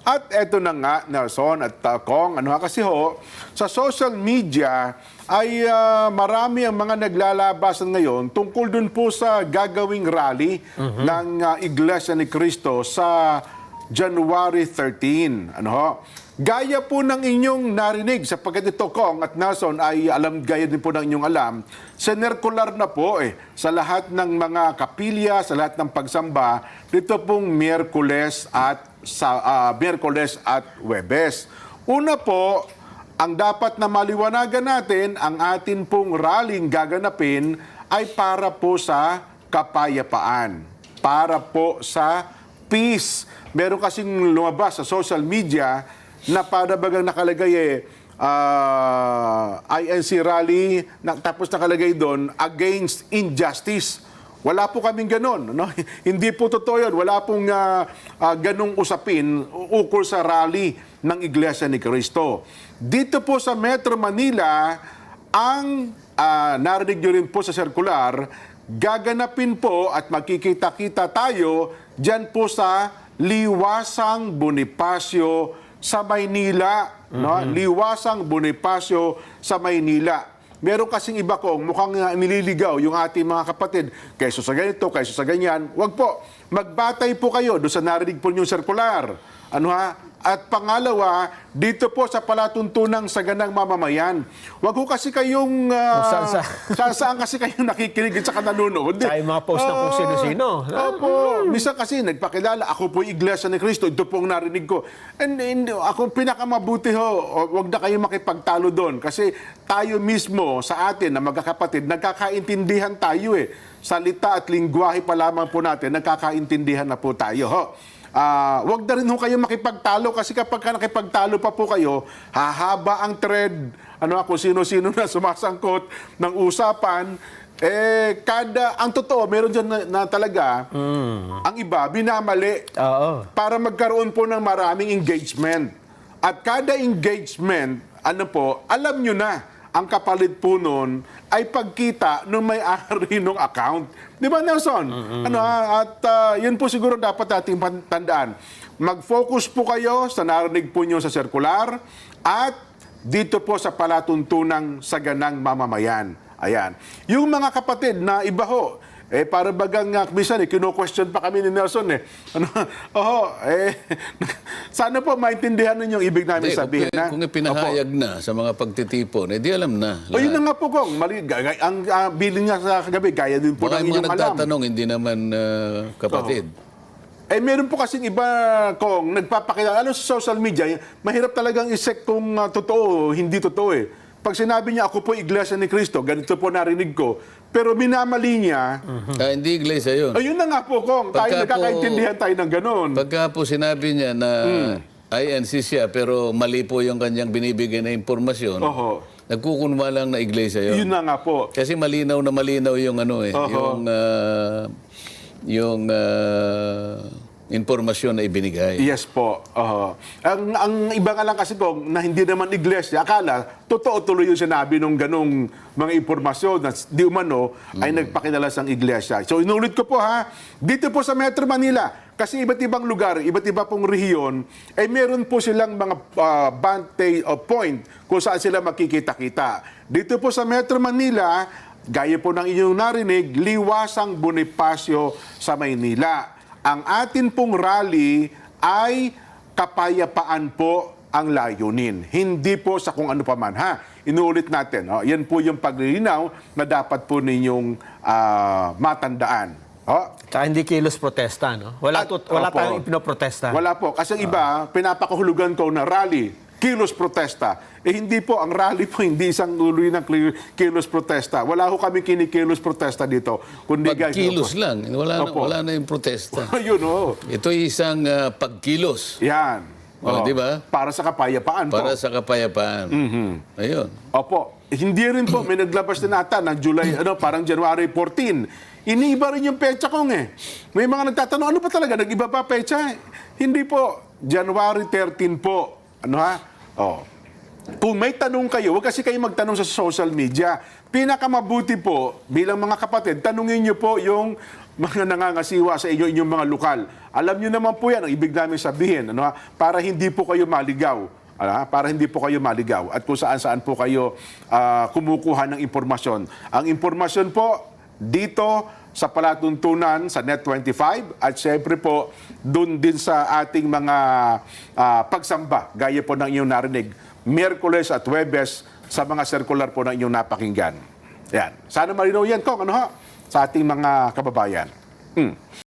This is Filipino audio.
At eto na nga, Nelson at Kong, kasi sa social media ay marami ang mga naglalabasan ngayon tungkol dun po sa gagawing rally ng Iglesia ni Cristo sa January 13. Gaya po ng inyong narinig, sapagkat ito, Kong at Nelson, ay gaya din po ng inyong alam, sinerkular na po sa lahat ng mga kapilya, sa lahat ng pagsamba, dito pong Miyerkules at Huwebes. Una po, ang dapat na maliwanagan natin, ang atin pong rallying gaganapin ay para po sa kapayapaan, para po sa peace. Meron kasing lumabas sa social media na para bagang nakalagay INC rally, tapos nakalagay doon, against injustice. Wala po kaming ganon. Hindi po totoo yun. Wala pong ganong usapin ukol sa rally ng Iglesia ni Cristo. Dito po sa Metro Manila, ang narinig nyo rin po sa circular, gaganapin po at magkikita-kita tayo dyan po sa Liwasang Bonifacio sa Maynila. Liwasang Bonifacio sa Maynila. Meron kasing iba kong mukhang nililigaw yung ating mga kapatid. Kaysa sa ganito, kaysa sa ganyan. Wag po. Magbatay po kayo doon sa narinig po yung circular. At pangalawa, dito po sa palatuntunang saganang mamamayan. Wag ho kasi kayong... saan kasi kayong nakikinig at saka nanonood. Sa mga post na kung sino-sino. Opo. Misa kasi nagpakilala, ako po Iglesia ni Cristo. Ito po ang narinig ko. And ako pinakamabuti wag na kayong makipagtalo doon. Kasi tayo mismo sa atin na magkakapatid, nagkakaintindihan tayo Salita at lingwahe pa lamang po natin, nagkakaintindihan na po tayo wag na rin kayo makipagtalo kasi kapag nakipagtalo pa po kayo, hahaba ang thread, kung sino-sino na sumasangkot ng usapan, ang totoo, meron dyan na talaga, ang iba, binamali para magkaroon po ng maraming engagement. At kada engagement, alam nyo na, ang kapalit po nun ay pagkita ng may-ari ng account. Di ba, Nelson? Yun po siguro dapat ating tandaan. Mag-focus po kayo sa narinig po nyo sa circular at dito po sa palatuntunang saganang mamamayan. Ayan. Yung mga kapatid na iba para bagang minsan kino-question pa kami ni Nelson sana po maintindihan ninyo yung ibig namin sabihin. Kung ipinahayag na sa mga pagtitipon, di alam na. Yun na nga po, Kong. Ang bilin niya sa kagabi, gaya din po ng inyong alam. Baka mga nagtatanong, hindi naman kapatid. Meron po kasing iba, Kong, nagpapakilala. Sa social media, mahirap talagang isek kung totoo, hindi totoo Pag sinabi niya, ako po Iglesia ni Cristo, ganito po narinig ko, pero minamali niya. Hindi Iglesia yun. Ayun na nga po, Kong. Nagkakaintindihan tayo ng ganun. Pagka po sinabi niya na INC siya, pero mali po yung kanyang binibigay na impormasyon, nagkukunwa lang na Iglesia yun. Yun na nga po. Kasi malinaw na malinaw yung yung impormasyon na ibinigay. Yes po. Ang iba nga lang kasi Kong, na hindi naman iglesia, akala, totoo tuloy yung sinabi nung ganong mga impormasyon na di umano ay nagpakilala sa iglesia. So inulit ko po dito po sa Metro Manila, kasi iba't ibang lugar, iba't iba pong rehiyon, ay meron po silang mga vantage point kung saan sila makikita-kita. Dito po sa Metro Manila, gaya po ng inyong narinig, Liwasang Bonifacio sa Maynila. Ang atin pong rally ay kapayapaan po ang layunin. Hindi po sa kung ano pa man. Inuulit natin. Yan po yung paglilinaw na dapat po ninyong matandaan. Tsaka hindi kilos protesta, no? Wala tayong ipinoprotesta. Wala po. Kasi iba, pinapakahulugan ko na rally, kilos protesta. Hindi po, ang rally po, hindi isang uloy ng kilos protesta. Wala ho kami kinikilos protesta dito. Kundi pagkilos lang. Wala na yung protesta. Yun Ito isang pagkilos. Yan. Di ba? Para sa kapayapaan po. Para sa kapayapaan. Ayun. Opo. Hindi rin po, may naglabas din ata ng July, parang January 14. Iniiba rin yung petsa Kong May mga nagtatanong, ano pa talaga? Nag-iba pa petsa? Hindi po. January 13 po. Kung may tanong kayo, huwag kasi kayo magtanong sa social media. Pinakamabuti po, bilang mga kapatid, tanungin niyo po yung mga nangangasiwa sa inyong mga lokal. Alam niyo naman po yan, ang ibig namin sabihin, ano, para hindi po kayo maligaw. Para hindi po kayo maligaw at kung saan-saan po kayo kumukuha ng impormasyon. Ang impormasyon po dito sa palatuntunan sa Net25 at syempre po doon din sa ating mga pagsamba, gaya po ng inyong narinig, Miyerkules at Huwebes sa mga circular po ng inyong napakinggan. Yan. Sana malinaw yan, Kong, sa ating mga kababayan.